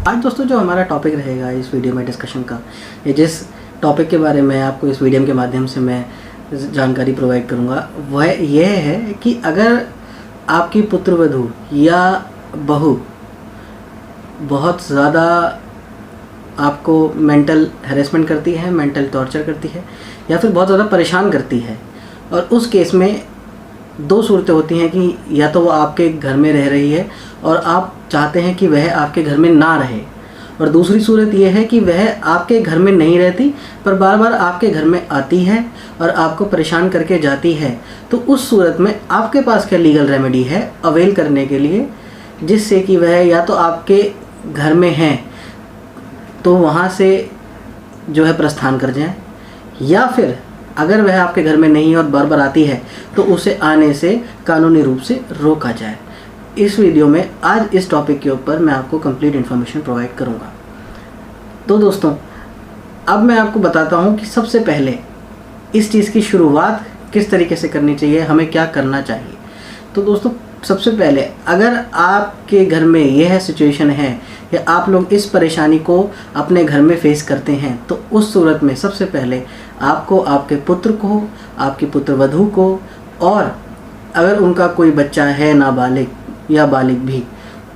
आज दोस्तों जो हमारा टॉपिक रहेगा इस वीडियो में डिस्कशन का, ये जिस टॉपिक के बारे में आपको इस वीडियो के माध्यम से मैं जानकारी प्रोवाइड करूँगा वह यह है कि अगर आपकी पुत्रवधू या बहू बहुत ज़्यादा आपको मेंटल हैरेसमेंट करती है, मेंटल टॉर्चर करती है या फिर बहुत ज़्यादा परेशान करती है, और उस केस में दो सूरतें होती हैं कि या तो वो आपके घर में रह रही है और आप चाहते हैं कि वह आपके घर में ना रहे, और दूसरी सूरत यह है कि वह आपके घर में नहीं रहती पर बार बार आपके घर में आती है और आपको परेशान करके जाती है। तो उस सूरत में आपके पास क्या लीगल रेमेडी है अवेल करने के लिए, जिससे कि वह या तो आपके घर में हैं तो वहाँ से जो है प्रस्थान कर जाएं, या फिर अगर वह आपके घर में नहीं और बार बार आती है तो उसे आने से कानूनी रूप से रोका जाए। इस वीडियो में आज इस टॉपिक के ऊपर मैं आपको कंप्लीट इन्फॉर्मेशन प्रोवाइड करूंगा। तो दोस्तों अब मैं आपको बताता हूं कि सबसे पहले इस चीज़ की शुरुआत किस तरीके से करनी चाहिए, हमें क्या करना चाहिए। तो दोस्तों सबसे पहले अगर आपके घर में यह सिचुएशन है या आप लोग इस परेशानी को अपने घर में फेस करते हैं, तो उस सूरत में सबसे पहले आपको आपके पुत्र को, आपकी पुत्रवधू को, और अगर उनका कोई बच्चा है नाबालिग या बालिग भी,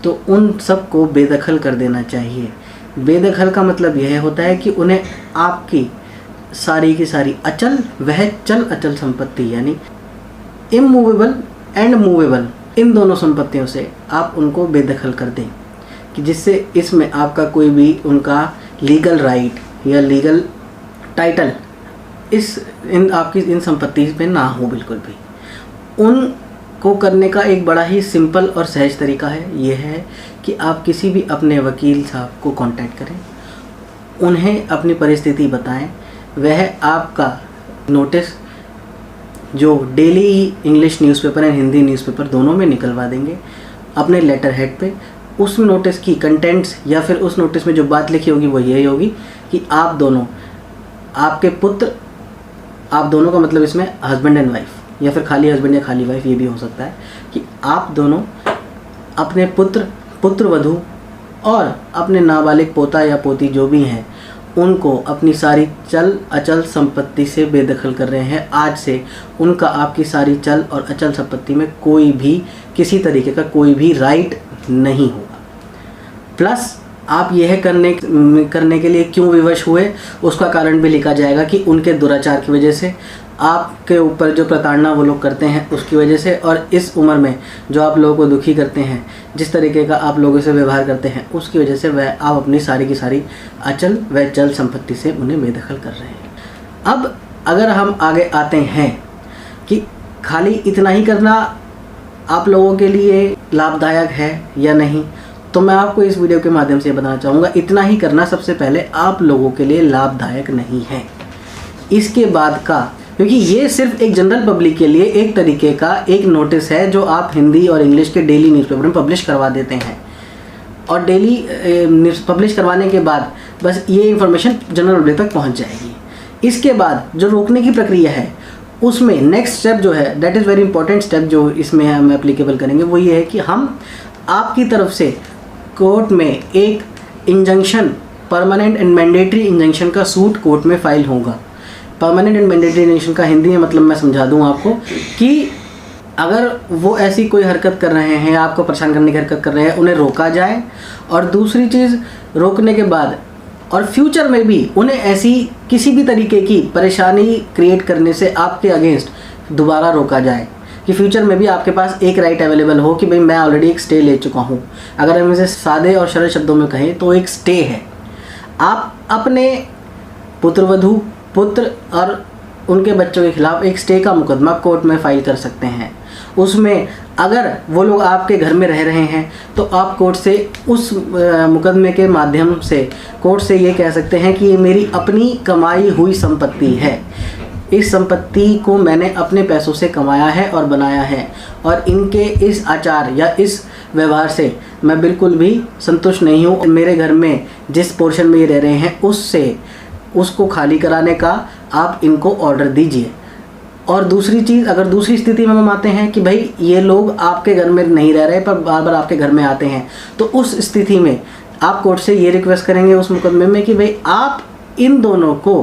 तो उन सब को बेदखल कर देना चाहिए। बेदखल का मतलब यह होता है कि उन्हें आपकी सारी की सारी अचल वह चल अचल संपत्ति यानी इमूवेबल एंड मूवेबल, इन दोनों संपत्तियों से आप उनको बेदखल कर दें, कि जिससे इसमें आपका कोई भी उनका लीगल राइट या लीगल टाइटल आपकी इन संपत्ति पे ना हो बिल्कुल भी। उनको करने का एक बड़ा ही सिंपल और सहज तरीका है, यह है कि आप किसी भी अपने वकील साहब को कांटेक्ट करें, उन्हें अपनी परिस्थिति बताएं, वह आपका नोटिस जो daily English newspaper and Hindi newspaper दोनों में निकलवा देंगे अपने लेटर हेड पे। उस नोटिस की कंटेंट्स या फिर उस नोटिस में जो बात लिखी होगी वो यही होगी कि आप दोनों, आपके पुत्र, आप दोनों का मतलब इसमें हस्बैंड एंड वाइफ या फिर खाली हस्बैंड या खाली वाइफ, ये भी हो सकता है कि आप दोनों अपने पुत्रवधू और अपने नाबालिग पोता या पोती जो भी हैं उनको अपनी सारी चल अचल संपत्ति से बेदखल कर रहे हैं। आज से उनका आपकी सारी चल और अचल संपत्ति में कोई भी किसी तरीके का कोई भी राइट नहीं होगा। प्लस आप यह करने के लिए क्यों विवश हुए उसका कारण भी लिखा जाएगा कि उनके दुराचार की वजह से, आपके ऊपर जो प्रताड़ना वो लोग करते हैं उसकी वजह से, और इस उम्र में जो आप लोगों को दुखी करते हैं, जिस तरीके का आप लोगों से व्यवहार करते हैं, उसकी वजह से वह आप अपनी सारी की सारी अचल व चल संपत्ति से उन्हें बेदखल कर रहे हैं। अब अगर हम आगे आते हैं कि खाली इतना ही करना आप लोगों के लिए लाभदायक है या नहीं, तो मैं आपको इस वीडियो के माध्यम से बताना चाहूँगा इतना ही करना सबसे पहले आप लोगों के लिए लाभदायक नहीं है। इसके बाद का, क्योंकि ये सिर्फ एक जनरल पब्लिक के लिए एक तरीके का एक नोटिस है जो आप हिंदी और इंग्लिश के डेली न्यूज़पेपर में पब्लिश करवा देते हैं, और डेली पब्लिश करवाने के बाद बस ये इन्फॉर्मेशन जनरल पब्लिक तक पहुँच जाएगी। इसके बाद जो रोकने की प्रक्रिया है उसमें नेक्स्ट स्टेप जो है, that is very important step जो इसमें हम एप्लीकेबल करेंगे, वो ये है कि हम आपकी तरफ से कोर्ट में एक injunction, permanent and mandatory injunction का सूट कोर्ट में फाइल होगा। परमानेंट एंड मैंडेटरी इंजंक्शन का हिंदी में मतलब मैं समझा दूं आपको कि अगर वो ऐसी कोई हरकत कर रहे हैं, आपको परेशान करने की हरकत कर रहे हैं, उन्हें रोका जाए, और दूसरी चीज़ रोकने के बाद और फ्यूचर में भी उन्हें ऐसी किसी भी तरीके की परेशानी क्रिएट करने से आपके अगेंस्ट दोबारा रोका जाए, कि फ्यूचर में भी आपके पास एक राइट अवेलेबल हो कि भाई मैं ऑलरेडी एक स्टे ले चुका हूँ। अगर हम इसे सादे और सरल शब्दों में कहें तो एक स्टे है। आप अपने पुत्रवधू, पुत्र और उनके बच्चों के खिलाफ एक स्टे का मुकदमा कोर्ट में फाइल कर सकते हैं। उसमें अगर वो लोग आपके घर में रह रहे हैं तो आप कोर्ट से उस मुकदमे के माध्यम से कोर्ट से ये कह सकते हैं कि ये मेरी अपनी कमाई हुई संपत्ति है, इस संपत्ति को मैंने अपने पैसों से कमाया है और बनाया है, और इनके इस आचार या इस व्यवहार से मैं बिल्कुल भी संतुष्ट नहीं हूँ। मेरे घर में जिस पोर्शन में ये रह रहे हैं उसको खाली कराने का आप इनको ऑर्डर दीजिए। और दूसरी चीज़, अगर दूसरी स्थिति में हम आते हैं कि भाई ये लोग आपके घर में नहीं रह रहे पर बार बार आपके घर में आते हैं, तो उस स्थिति में आप कोर्ट से ये रिक्वेस्ट करेंगे उस मुकदमे में कि भाई आप इन दोनों को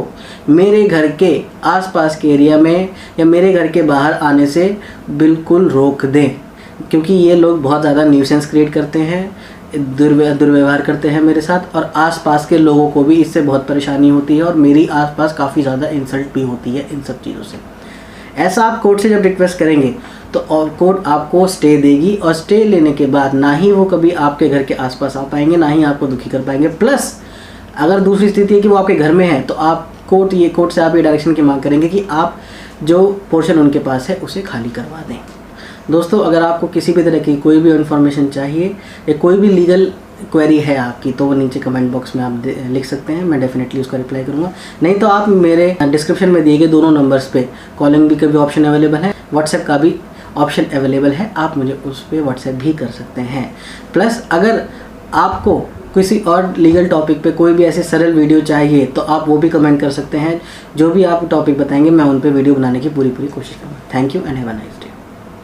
मेरे घर के आसपास के एरिया में या मेरे घर के बाहर आने से बिल्कुल रोक दें, क्योंकि ये लोग बहुत ज़्यादा न्यूसेंस क्रिएट करते हैं, दुर्व्यवहार करते हैं मेरे साथ, और आसपास के लोगों को भी इससे बहुत परेशानी होती है और मेरी आसपास काफ़ी ज़्यादा इंसल्ट भी होती है इन सब चीज़ों से। ऐसा आप कोर्ट से जब रिक्वेस्ट करेंगे तो और कोर्ट आपको स्टे देगी, और स्टे लेने के बाद ना ही वो कभी आपके घर के आसपास आ पाएंगे, ना ही आपको दुखी कर पाएंगे। प्लस अगर दूसरी स्थिति है कि वो आपके घर में है तो आप कोर्ट से आप ये डायरेक्शन की मांग करेंगे कि आप जो पोर्शन उनके पास है उसे खाली करवा दें। दोस्तों, अगर आपको किसी भी तरह की कोई भी इन्फॉर्मेशन चाहिए या कोई भी लीगल क्वेरी है आपकी, तो वो नीचे कमेंट बॉक्स में आप लिख सकते हैं, मैं डेफिनेटली उसका रिप्लाई करूँगा। नहीं तो आप मेरे डिस्क्रिप्शन में दिए गए दोनों नंबर्स पे कॉलिंग भी का भी ऑप्शन अवेलेबल है, व्हाट्सएप का भी ऑप्शन अवेलेबल है, आप मुझे उस पर व्हाट्सएप भी कर सकते हैं। प्लस अगर आपको किसी और लीगल टॉपिक पे कोई भी ऐसे सरल वीडियो चाहिए तो आप वो भी कमेंट कर सकते हैं। जो भी आप टॉपिक बताएंगे मैं उन पे वीडियो बनाने की पूरी कोशिश करूँगा। Thank you and have a nice day.